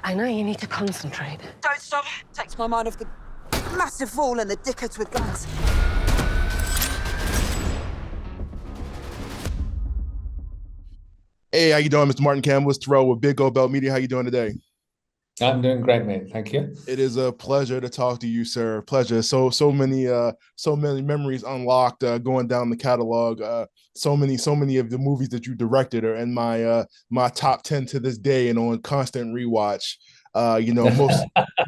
I know you need to concentrate. Don't stop. Takes my mind off the massive wall and the dickheads with guns. Hey, how you doing, Mr. Martin Campbell? It's Terrell with Big Gold Belt Media. How you doing today? I'm doing great, mate. Thank you. It is a pleasure to talk to you, sir. Pleasure. So many memories unlocked going down the catalog. So many of the movies that you directed are in my top 10 to this day and on constant rewatch.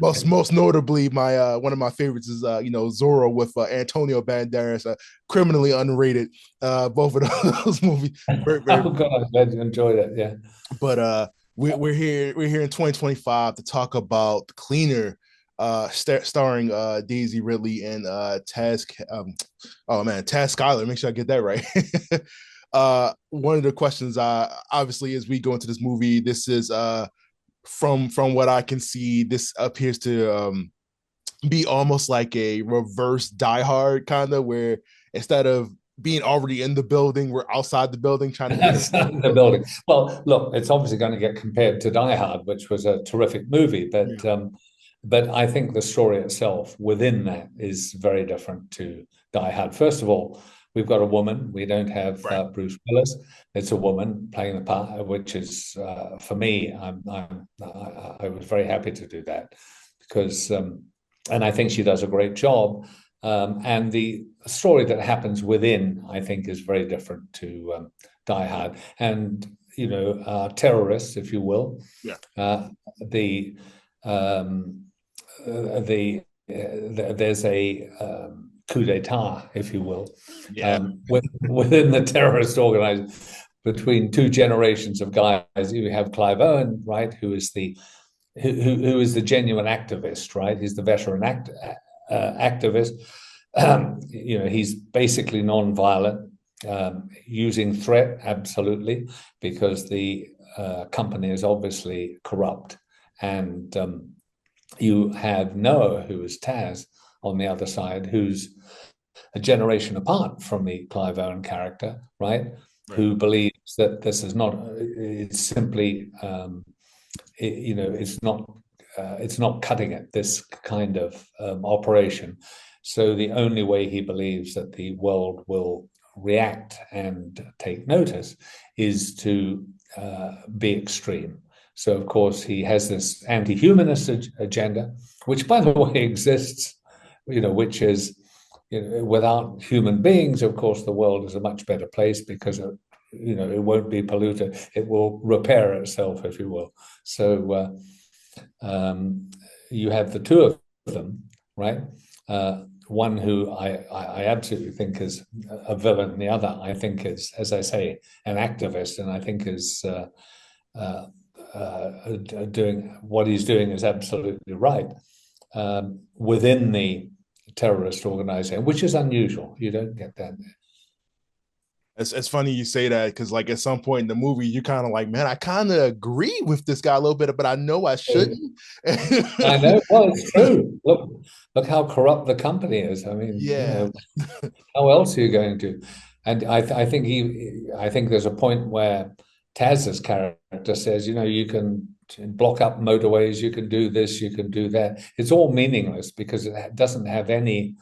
Most notably, my one of my favorites is Zorro with Antonio Banderas, criminally underrated. Both of those movies. Oh God, I'm glad you enjoyed it. Yeah, but we're here in 2025 to talk about The Cleaner, starring Daisy Ridley and Taz. Taz Skylar. Make sure I get that right. One of the questions, obviously, as we go into this movie, this is from what I can see, this appears to be almost like a reverse Die Hard kind of, where instead of being already in the building, we're outside the building trying to get outside the building. Well, look, it's obviously going to get compared to Die Hard, which was a terrific movie, but I think the story itself within that is very different to Die Hard. First of all, we've got a woman. We don't have Bruce Willis. It's a woman playing the part, which is for me. I was very happy to do that because, and I think she does a great job. And the story that happens within, I think, is very different to Die Hard. And terrorists, if you will. Yeah. There's a coup d'état, if you will, within the terrorist organization between two generations of guys. You have Clive Owen, right, who is the genuine activist, right? He's the veteran activist. He's basically non-violent, using threat, absolutely, because the company is obviously corrupt. And you have Noah, who is Taz, on the other side, who's a generation apart from the Clive Owen character, right? Who believes that this is not, it's simply, it's not cutting it, this kind of operation. So the only way he believes that the world will react and take notice is to be extreme. So, of course, he has this anti-humanist agenda, which, by the way, exists, which is, without human beings, of course, the world is a much better place because, it won't be polluted. It will repair itself, if you will. So you have the two of them, right? One who I absolutely think is a villain, and the other I think is, as I say, an activist, and I think is doing what he's doing is absolutely right within the terrorist organization, which is unusual. You don't get that. It's funny you say that because, like, at some point in the movie, you're kind of like, man, I kind of agree with this guy a little bit, but I know I shouldn't. I know. Well, it's true. Look how corrupt the company is. I mean, how else are you going to? And I think there's a point where Taz's character says, you can block up motorways, you can do this, you can do that. It's all meaningless because it doesn't have any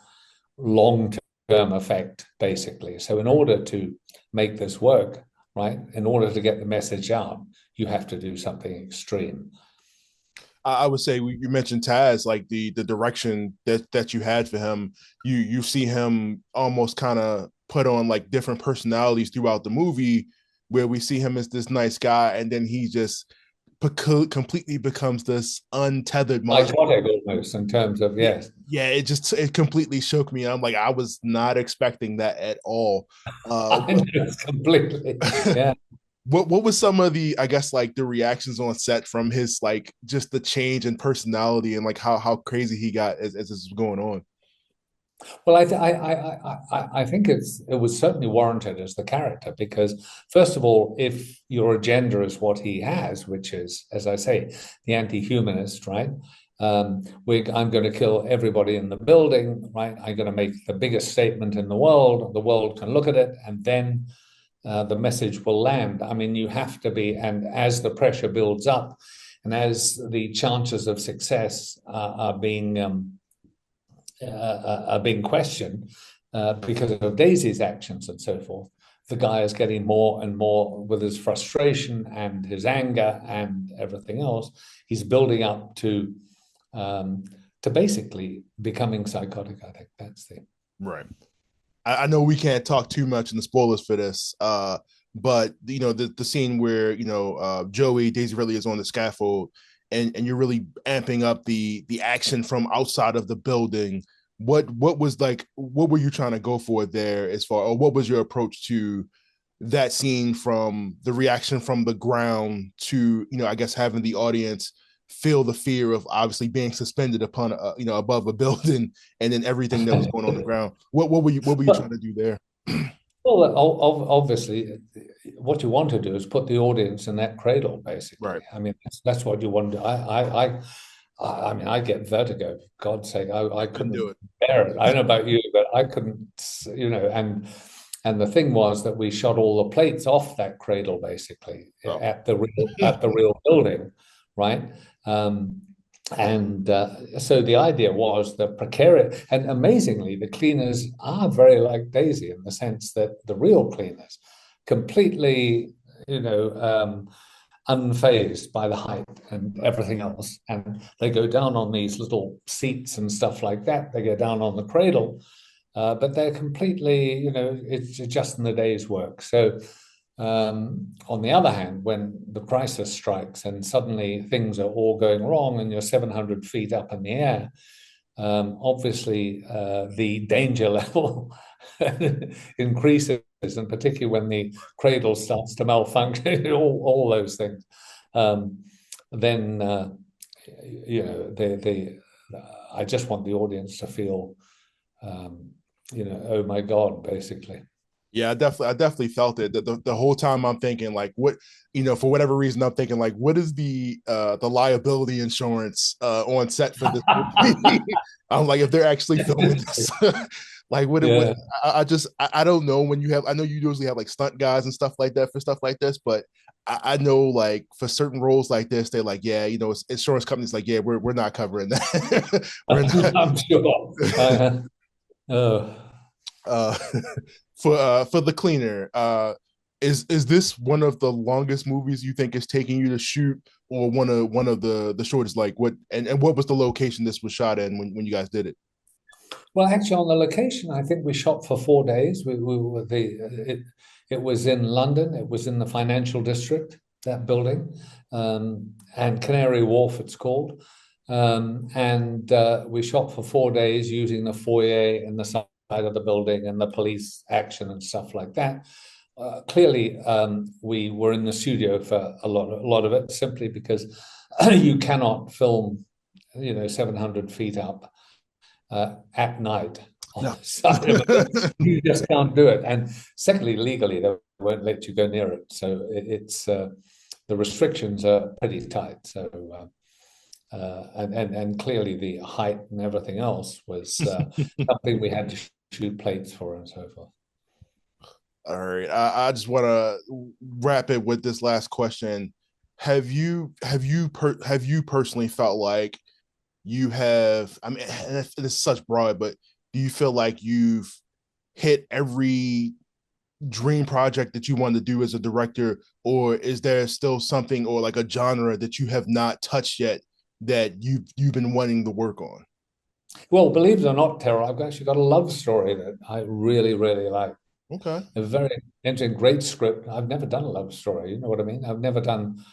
long-term effect, basically. So in order to make this work, right, in order to get the message out, you have to do something extreme. I would say you mentioned Taz, like the direction that you had for him. You see him almost kind of put on like different personalities throughout the movie, where we see him as this nice guy, and then he just completely becomes this untethered monster. Almost, in terms of, yes. Yeah, it completely shook me. I'm like, I was not expecting that at all. Completely, yeah. What was some of the, I guess, like the reactions on set from his, like, just the change in personality and like how crazy he got as this was going on? Well, I think it was certainly warranted as the character because, first of all, if your agenda is what he has, which is, as I say, the anti-humanist, right? I'm going to kill everybody in the building, right? I'm going to make the biggest statement in the world. The world can look at it, and then the message will land. I mean, you have to be, and as the pressure builds up, And as the chances of success are being questioned because of Daisy's actions and so forth, the guy is getting more and more, with his frustration and his anger and everything else, he's building up to basically becoming psychotic. I think that's the right. I know we can't talk too much in the spoilers for this, but you know the scene where Joey Daisy Ridley is on the scaffold, and you're really amping up the action from outside of the building. What was like? What were you trying to go for there, as far, or what was your approach to that scene, from the reaction from the ground to I guess having the audience feel the fear of obviously being suspended upon above a building, and then everything that was going on the ground. What were you trying to do there? Well, obviously, what you want to do is put the audience in that cradle, basically. Right. I mean, that's what you want to do. I mean, I get vertigo. For God's sake, I couldn't do it. bear it. I don't know about you, but I couldn't. And the thing was that we shot all the plates off that cradle, basically, at the real building, right? So the idea was that precarious, and amazingly, the cleaners are very like Daisy in the sense that the real cleaners, completely, unfazed by the height and everything else, and they go down on these little seats and stuff like that. They go down on the cradle, but they're completely, it's just in the day's work. So. On the other hand, when the crisis strikes and suddenly things are all going wrong and you're 700 feet up in the air, obviously the danger level increases, and particularly when the cradle starts to malfunction, all those things. Then I just want the audience to feel, oh my God, basically. Yeah, I definitely felt it. The whole time I'm thinking, like, what, for whatever reason, I'm thinking, like, what is the liability insurance on set for this movie? I'm like, if they're actually filming this, like, what I don't know. When you have, I know you usually have like stunt guys and stuff like that for stuff like this, but I know, like, for certain roles like this, they're like, yeah, insurance companies like, yeah, we're not covering that. We're not. I'm sure. For the cleaner, is this one of the longest movies you think it's taking you to shoot, or one of the shortest? Like, what and what was the location this was shot in when you guys did it? Well, actually, on the location, I think we shot for 4 days. We were it was in London. It was in the financial district, that building, and Canary Wharf, it's called. And we shot for 4 days using the foyer and the side of the building and the police action and stuff like that. Clearly, we were in the studio for a lot of it, simply because you cannot film, 700 feet up at night. No. You just can't do it. And secondly, legally, they won't let you go near it. So it's the restrictions are pretty tight. So and clearly the height and everything else was something we had to shoot plates for and so forth. All right, I just want to wrap it with this last question. Have you personally felt like you have? I mean, it's such broad, but do you feel like you've hit every dream project that you wanted to do as a director, or is there still something, or like a genre that you have not touched yet that you've been wanting to work on? Well, believe it or not, Terrell, I've actually got a love story that I really, really like. Okay. A very interesting, great script. I've never done a love story. You know what I mean? I've never done.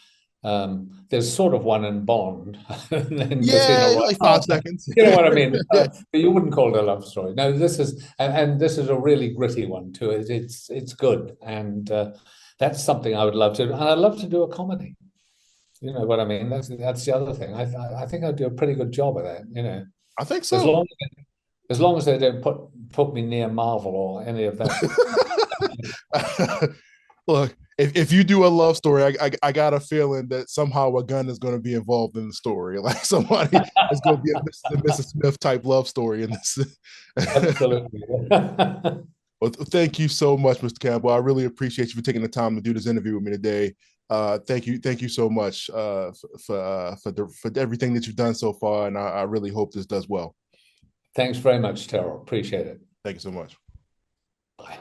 There's sort of one in Bond. Yeah, like 5 seconds. You know what I mean? But you wouldn't call it a love story. No, this is, and this is a really gritty one too. It's good, and that's something I would love to. And I'd love to do a comedy. You know what I mean? That's the other thing. I think I'd do a pretty good job of that. I think so. As long as they don't put me near Marvel or any of that. Look, if you do a love story, I got a feeling that somehow a gun is going to be involved in the story. Like somebody is going to be a Mrs. and Mrs. Smith type love story in this. Absolutely. Well, thank you so much, Mr. Campbell. I really appreciate you for taking the time to do this interview with me today. Thank you so much for everything that you've done so far, and I really hope this does well. Thanks very much, Terrell. Appreciate it. Thank you so much. Bye.